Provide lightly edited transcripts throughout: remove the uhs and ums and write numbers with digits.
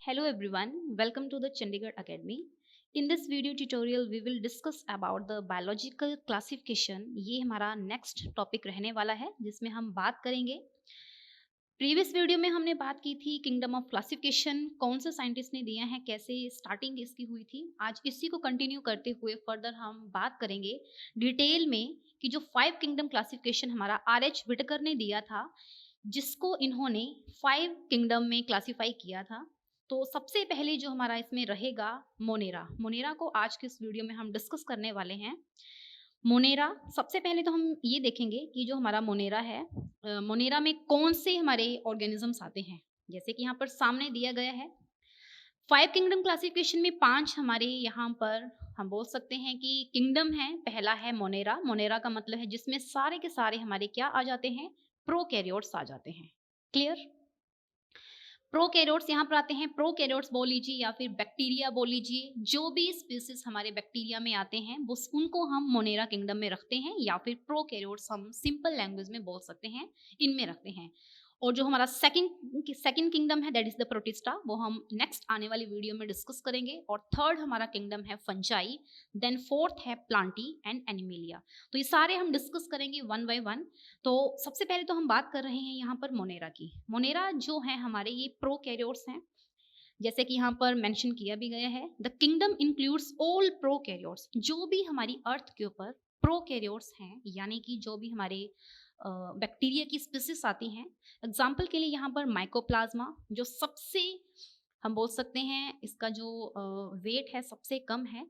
Hello everyone, welcome to the Chandigarh Academy. In this video tutorial we will discuss about the biological classification. ये हमारा next topic रहने वाला है जिसमें हम बात करेंगे। प्रीवियस वीडियो में हमने बात की थी किंगडम ऑफ क्लासिफिकेशन, कौन से साइंटिस्ट ने दिया है, कैसे स्टार्टिंग इसकी हुई थी। आज इसी को कंटिन्यू करते हुए फर्दर हम बात करेंगे डिटेल में कि जो 5 किंगडम क्लासिफिकेशन हमारा आर.एच. विटकर ने दिया था, जिसको इन्होंने 5 किंगडम में क्लासिफाई किया था। तो सबसे पहले जो हमारा इसमें रहेगा मोनेरा। मोनेरा को आज के इस वीडियो में हम डिस्कस करने वाले हैं। मोनेरा, सबसे पहले तो हम ये देखेंगे कि जो हमारा मोनेरा है, मोनेरा में कौन से हमारे ऑर्गेनिजम्स आते हैं। जैसे कि यहाँ पर सामने दिया गया है 5 किंगडम क्लासिफिकेशन में 5 हमारे यहाँ पर हम बोल सकते हैं कि किंगडम है। पहला है मोनेरा। मोनेरा का मतलब है जिसमें सारे के सारे हमारे क्या आ जाते हैं, प्रोकैरियोट्स आ जाते हैं। क्लियर। प्रोकैरियोट्स यहाँ पर आते हैं। प्रोकैरियोट्स बोल लीजिए या फिर बैक्टीरिया बोल लीजिए, जो भी स्पीसीज हमारे बैक्टीरिया में आते हैं वो उनको हम मोनेरा किंगडम में रखते हैं, या फिर प्रोकैरियोट्स हम सिंपल लैंग्वेज में बोल सकते हैं, इनमें रखते हैं। और जो हमारा सेकंड किंगडम है दैट इज द प्रोटिस्टा, वो हम नेक्स्ट आने वाली वीडियो में डिस्कस करेंगे। और थर्ड हमारा किंगडम है फंजाई, देन फोर्थ है प्लांटी एंड एनिमेलिया। तो ये सारे हम डिस्कस करेंगे वन बाय वन। तो सबसे पहले तो हम बात कर रहे हैं यहाँ पर मोनेरा की। मोनेरा जो है हमारे ये प्रोकैरियोट्स हैं, जैसे कि यहाँ पर मेंशन किया भी गया है। The kingdom includes all prokaryotes, जो भी हमारी अर्थ के ऊपर प्रोकैरियोट्स हैं, यानी कि जो भी हमारे बैक्टीरिया की स्पीसीज आती हैं। एग्जाम्पल के लिए यहाँ पर माइकोप्लाज्मा, जो सबसे हम बोल सकते हैं इसका जो वेट है सबसे कम है,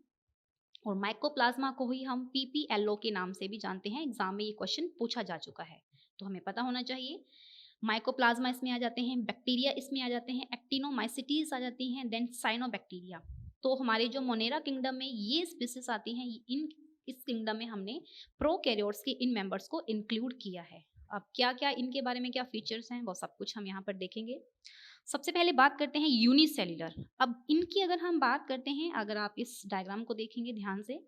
और माइकोप्लाज्मा को ही हम PPLO के नाम से भी जानते हैं। एग्जाम में ये क्वेश्चन पूछा जा चुका है, तो हमें पता होना चाहिए। माइकोप्लाज्मा इसमें आ जाते हैं, बैक्टीरिया इसमें आ जाते हैं, एक्टिनोमाइसिटीज आ जाती हैं, देन साइनोबैक्टीरिया। तो हमारे जो मोनेरा किंगडम में ये स्पीसीज आती हैं, इन इस किंगडम में हमने प्रोकैरियोट्स के इन मेंबर्स को इंक्लूड किया है। अब क्या क्या इनके बारे में क्या फीचर्स हैं वो सब कुछ हम यहाँ पर देखेंगे। सबसे पहले बात करते हैं यूनिसेल्युलर। अब इनकी अगर हम बात करते हैं, अगर आप इस डायग्राम को देखेंगे ध्यान से,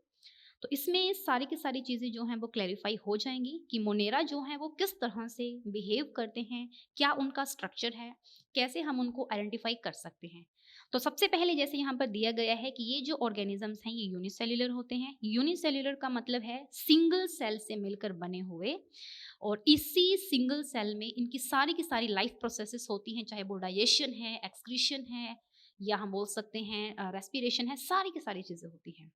तो इसमें सारी की सारी चीज़ें जो हैं वो क्लैरिफाई हो जाएंगी कि मोनेरा जो है वो किस तरह से बिहेव करते हैं, क्या उनका स्ट्रक्चर है, कैसे हम उनको आइडेंटिफाई कर सकते हैं। तो सबसे पहले जैसे यहाँ पर दिया गया है कि ये जो ऑर्गेनिजम्स हैं ये यूनिसेल्युलर होते हैं। यूनिसेल्युलर का मतलब है सिंगल सेल से मिलकर बने हुए, और इसी सिंगल सेल में इनकी सारी की सारी लाइफ प्रोसेसेस होती हैं, चाहे वो डाइजेशन है, एक्सक्रीशन है, या हम बोल सकते हैं रेस्पिरेशन है, सारी की सारी चीज़ें होती हैं।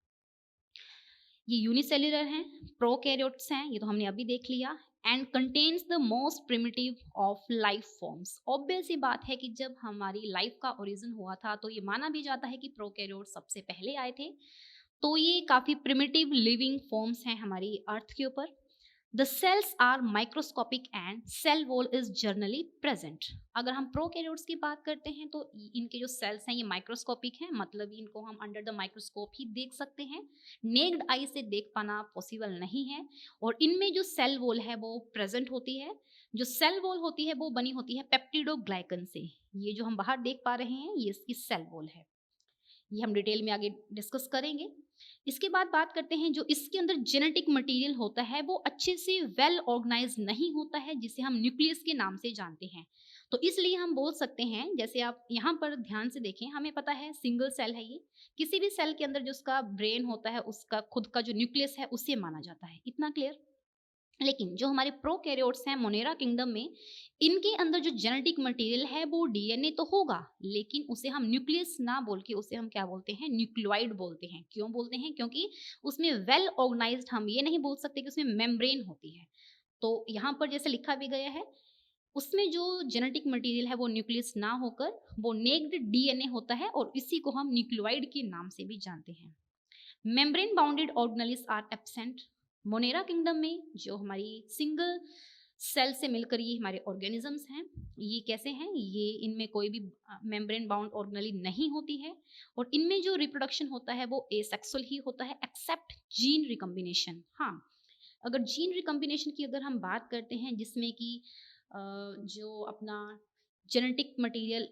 ये यूनिसेल्युलर हैं, प्रोकैरियोट्स हैं, ये तो हमने अभी देख लिया। And contains the most primitive of life forms. Obvious सी बात है कि जब हमारी लाइफ का ओरिजिन हुआ था तो ये माना भी जाता है कि प्रोकैरियोट सबसे पहले आए थे। तो ये काफ़ी प्रिमिटिव लिविंग फॉर्म्स हैं हमारी अर्थ के ऊपर। The cells are microscopic and cell wall is generally present. अगर हम प्रोकैरियोट्स की बात करते हैं तो इनके जो सेल्स हैं ये माइक्रोस्कोपिक हैं, मतलब इनको हम अंडर द माइक्रोस्कोप ही देख सकते हैं, नेक्ड आई से देख पाना पॉसिबल नहीं है। और इनमें जो सेल वॉल है वो प्रेजेंट होती है। जो सेल वॉल होती है वो बनी होती है पेप्टिडोग्लाइकन से। ये जो हम बाहर देख पा रहे हैं ये इसकी सेल वॉल है, ये हम डिटेल में आगे डिस्कस करेंगे। इसके बाद बात करते हैं जो इसके अंदर जेनेटिक मटेरियल होता है वो अच्छे से वेल ऑर्गेनाइज नहीं होता है, जिसे हम न्यूक्लियस के नाम से जानते हैं। तो इसलिए हम बोल सकते हैं, जैसे आप यहाँ पर ध्यान से देखें, हमें पता है सिंगल सेल है ये, किसी भी सेल के अंदर जो उसका ब्रेन होता है उसका खुद का जो न्यूक्लियस है उसे माना जाता है। इतना क्लियर। लेकिन जो हमारे प्रोकैरियोट्स हैं मोनेरा किंगडम में, इनके अंदर जो जेनेटिक मटेरियल है वो डीएनए तो होगा, लेकिन उसे हम न्यूक्लियस ना बोल के उसे हम क्या बोलते हैं, न्यूक्लियोइड बोलते हैं। क्यों बोलते हैं? क्योंकि उसमें वेल ऑर्गेनाइज्ड हम ये नहीं बोल सकते कि उसमें मेम्ब्रेन होती है। तो यहाँ पर जैसे लिखा भी गया है, उसमें जो जेनेटिक मटेरियल है वो न्यूक्लियस ना होकर वो नेक्ड डीएनए होता है, और इसी को हम न्यूक्लियोइड के नाम से भी जानते हैं। Membrane bounded organelles are absent. Monera kingdom में जो हमारी सिंगल सेल से मिलकर ये हमारे ऑर्गेनिजम्स हैं, ये कैसे हैं, ये इनमें कोई भी मेम्ब्रेन बाउंड ऑर्गेनेली नहीं होती है, और इनमें जो रिप्रोडक्शन होता है वो एसेक्सुअल ही होता है एक्सेप्ट जीन रिकम्बिनेशन। हाँ, अगर जीन रिकम्बिनेशन की अगर हम बात करते हैं, जिसमें कि जो अपना जेनेटिक मटेरियल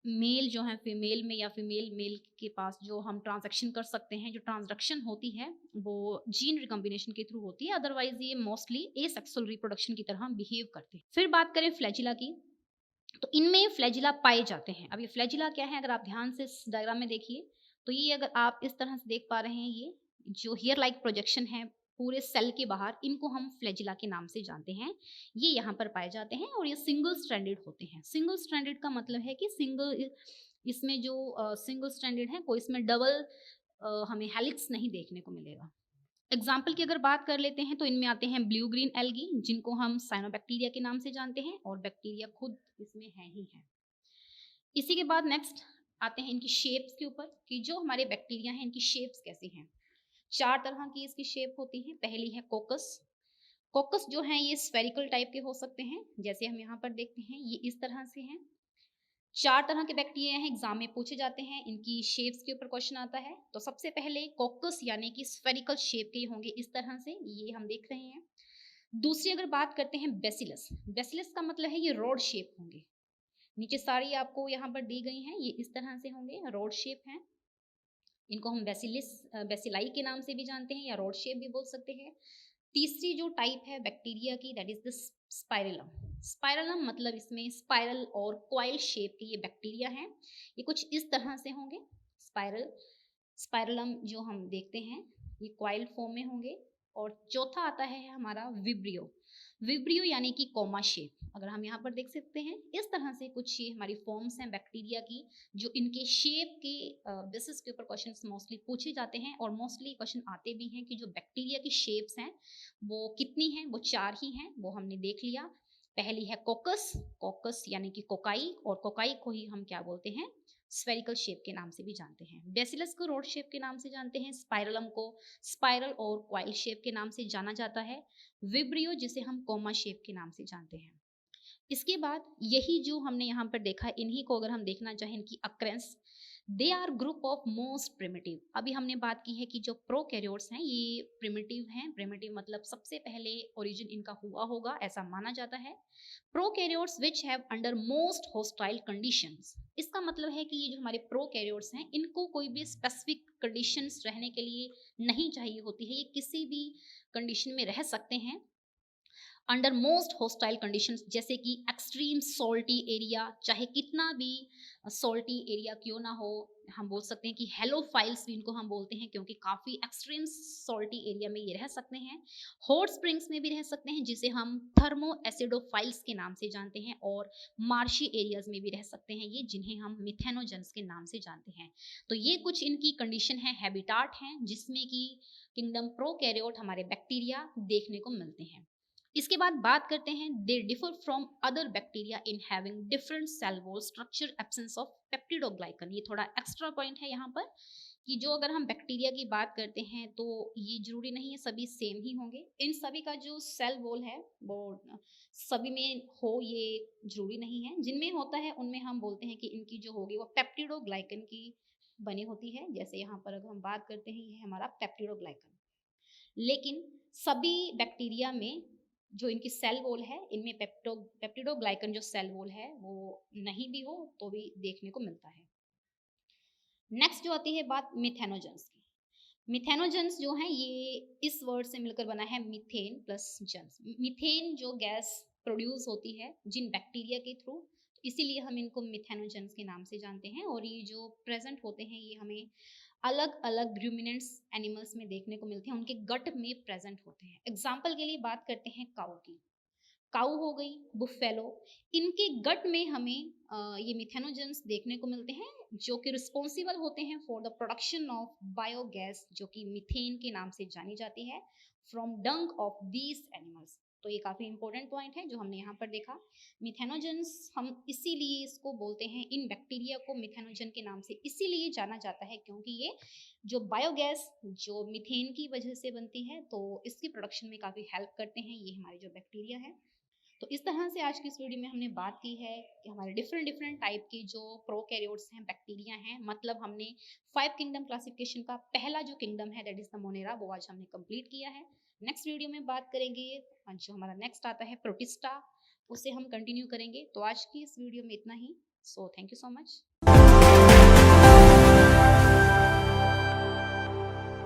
मेल जो है फीमेल में या फीमेल मेल के पास जो हम ट्रांजैक्शन कर सकते हैं, जो ट्रांजैक्शन होती है वो जीन रिकम्बिनेशन के थ्रू होती है, अदरवाइज ये मोस्टली एसेक्सुअल रिप्रोडक्शन की तरह बिहेव करते हैं। फिर बात करें फ्लैजिला की, तो इनमें फ्लैजिला पाए जाते हैं। अब ये फ्लैजिला क्या है, अगर आप ध्यान से इस डायग्राम में देखिए, तो ये अगर आप इस तरह से देख पा रहे हैं, ये जो हेयर लाइक प्रोजेक्शन है पूरे सेल के बाहर, इनको हम फ्लैजिला के नाम से जानते हैं। ये यहाँ पर पाए जाते हैं और ये सिंगल स्ट्रैंडेड होते हैं। सिंगल स्ट्रैंडेड का मतलब है कि इसमें जो सिंगल स्ट्रैंडेड है, कोई इसमें डबल हमें हेलिक्स नहीं देखने को मिलेगा। एग्जाम्पल की अगर बात कर लेते हैं तो इनमें आते हैं ब्लू ग्रीन एल्गी, जिनको हम साइनोबैक्टीरिया के नाम से जानते हैं, और बैक्टीरिया खुद इसमें है ही है। इसी के बाद नेक्स्ट आते हैं इनकी शेप्स के ऊपर, कि जो हमारे बैक्टीरिया हैं इनकी शेप्स कैसी हैं। 4 तरह की इसकी शेप होती है। पहली है कोकस। कोकस जो है ये स्फेरिकल टाइप के हो सकते हैं, जैसे हम यहाँ पर देखते हैं ये इस तरह से हैं। 4 तरह के बैक्टीरिया हैं, एग्जाम में पूछे जाते हैं, इनकी शेप्स के ऊपर क्वेश्चन आता है। तो सबसे पहले कोकस यानी कि स्फेरिकल शेप के होंगे इस तरह से, ये हम देख रहे हैं। दूसरी अगर बात करते हैं बेसिलस, बेसिलस का मतलब है ये रोड शेप होंगे। नीचे सारी आपको यहाँ पर दी गई हैं, ये इस तरह से होंगे, रोड शेप हैं। इनको हम बेसिलाई के नाम से भी जानते हैं या रोड शेप भी बोल सकते हैं। तीसरी जो टाइप है बैक्टीरिया की, that is the spirillum. Spirillum मतलब इसमें स्पाइरल और क्वाइल शेप के ये बैक्टीरिया हैं। ये कुछ इस तरह से होंगे। स्पाइरलम जो हम देखते हैं ये क्वाइल फॉर्म में होंगे। और चौथा आता है हमारा विब्रियो। विब्रियो यानी कि कोमा शेप। अगर हम यहाँ पर देख सकते हैं इस तरह से कुछ ये हमारी फॉर्म्स हैं बैक्टीरिया की, जो इनके शेप के बेसिस के ऊपर क्वेश्चंस मोस्टली पूछे जाते हैं, और मोस्टली क्वेश्चन आते भी हैं कि जो बैक्टीरिया की शेप्स हैं वो कितनी हैं। वो 4 ही हैं, वो हमने देख लिया। पहली है कोकस, कोकस यानी कि कोकाई, और कोकाई को ही हम क्या बोलते हैं, स्फेरिकल शेप के नाम से भी जानते हैं। बेसिलस को रोड शेप के नाम से जानते हैं। स्पाइरलम को स्पाइरल और क्वाइल शेप के नाम से जाना जाता है। विब्रियो जिसे हम कोमा शेप के नाम से जानते हैं। इसके बाद यही जो हमने यहाँ पर देखा, इन्हीं को अगर हम देखना चाहें इनकी occurrence, they are group of most primitive. अभी हमने बात की है कि जो प्रोकैरियोट्स हैं ये प्रिमिटिव हैं। प्रिमिटिव मतलब सबसे पहले ओरिजिन इनका हुआ होगा, ऐसा माना जाता है। Prokaryotes which have under most hostile conditions. इसका मतलब है कि ये जो हमारे प्रोकैरियोट्स हैं इनको कोई भी स्पेसिफिक कंडीशंस रहने के लिए नहीं चाहिए होती है, ये किसी भी कंडीशन में रह सकते हैं अंडर मोस्ट हॉस्टाइल कंडीशंस, जैसे कि एक्सट्रीम सॉल्टी एरिया, चाहे कितना भी सॉल्टी एरिया क्यों ना हो। हम बोल सकते हैं कि हेलोफाइल्स भी इनको हम बोलते हैं, क्योंकि काफ़ी एक्सट्रीम सॉल्टी एरिया में ये रह सकते हैं। हॉट स्प्रिंग्स में भी रह सकते हैं, जिसे हम थर्मो एसिडोफाइल्स के नाम से जानते हैं, और मार्शी एरियाज में भी रह सकते हैं ये, जिन्हें हम मिथेनोजेंस के नाम से जानते हैं। तो ये कुछ इनकी कंडीशन है, हैबिटाट हैं, जिसमें कि किंगडम प्रोकैरियोट हमारे बैक्टीरिया देखने को मिलते हैं। इसके बाद बात करते हैं, they differ from other bacteria in having different cell wall structure, absence of peptidoglycan. ये थोड़ा एक्स्ट्रा पॉइंट है यहाँ पर, कि जो अगर हम बैक्टीरिया की बात करते हैं तो ये जरूरी नहीं है सभी सेम ही होंगे। इन सभी का जो सेल वॉल है वो सभी में हो, ये जरूरी नहीं है। जिनमें होता है उनमें हम बोलते हैं कि इनकी जो होगी वो पेप्टिडोग्लाइकन की बनी होती है। जैसे यहाँ पर अगर हम बात करते हैं, ये हमारा पेप्टिडोग्लाइकन। लेकिन सभी बैक्टीरिया में जो इनकी सेल वॉल है, इनमें पेप्टिडोग्लाइकन जो सेल वॉल है वो नहीं भी हो तो भी देखने को मिलता है। नेक्स्ट जो आती है बात मिथेनोजेंस की। मिथेनोजेंस जो है ये इस वर्ड से मिलकर बना है, मीथेन प्लस जेंस। मीथेन जो गैस प्रोड्यूस होती है जिन बैक्टीरिया के थ्रू, इसीलिए हम इनको मिथेनोजेंस के नाम से जानते हैं। और ये जो प्रेजेंट होते हैं ये हमें अलग अलग रूमिनेंट्स एनिमल्स में देखने को मिलते हैं, उनके गट में प्रेजेंट होते हैं। एग्जाम्पल के लिए बात करते हैं काऊ की। काऊ हो गई, बुफेलो, इनके गट में हमें ये मिथेनोजेंस देखने को मिलते हैं, जो कि रिस्पॉन्सिबल होते हैं for the production of biogas, जो कि मीथेन के नाम से जानी जाती है, from Dang of these animals. तो ये काफ़ी इंपॉर्टेंट पॉइंट है जो हमने यहाँ पर देखा। मिथेनोजेंस हम इसीलिए इसको बोलते हैं, इन बैक्टीरिया को मिथेनोजन के नाम से इसीलिए जाना जाता है, क्योंकि ये जो बायोगैस जो मीथेन की वजह से बनती है, तो इसकी प्रोडक्शन में काफ़ी हेल्प करते हैं ये हमारे जो बैक्टीरिया है। तो इस तरह से आज की इस वीडियो में हमने बात की है कि हमारे डिफरेंट टाइप की जो प्रोकैरियोट्स हैं, बैक्टीरिया हैं, मतलब हमने 5 किंगडम क्लासिफिकेशन का पहला जो किंगडम है दैट इज द मोनेरा, वो आज हमने कंप्लीट किया है। नेक्स्ट वीडियो में बात करेंगे जो हमारा नेक्स्ट आता है प्रोटिस्टा, उसे हम कंटिन्यू करेंगे। तो आज की इस वीडियो में इतना ही। So thank you so much.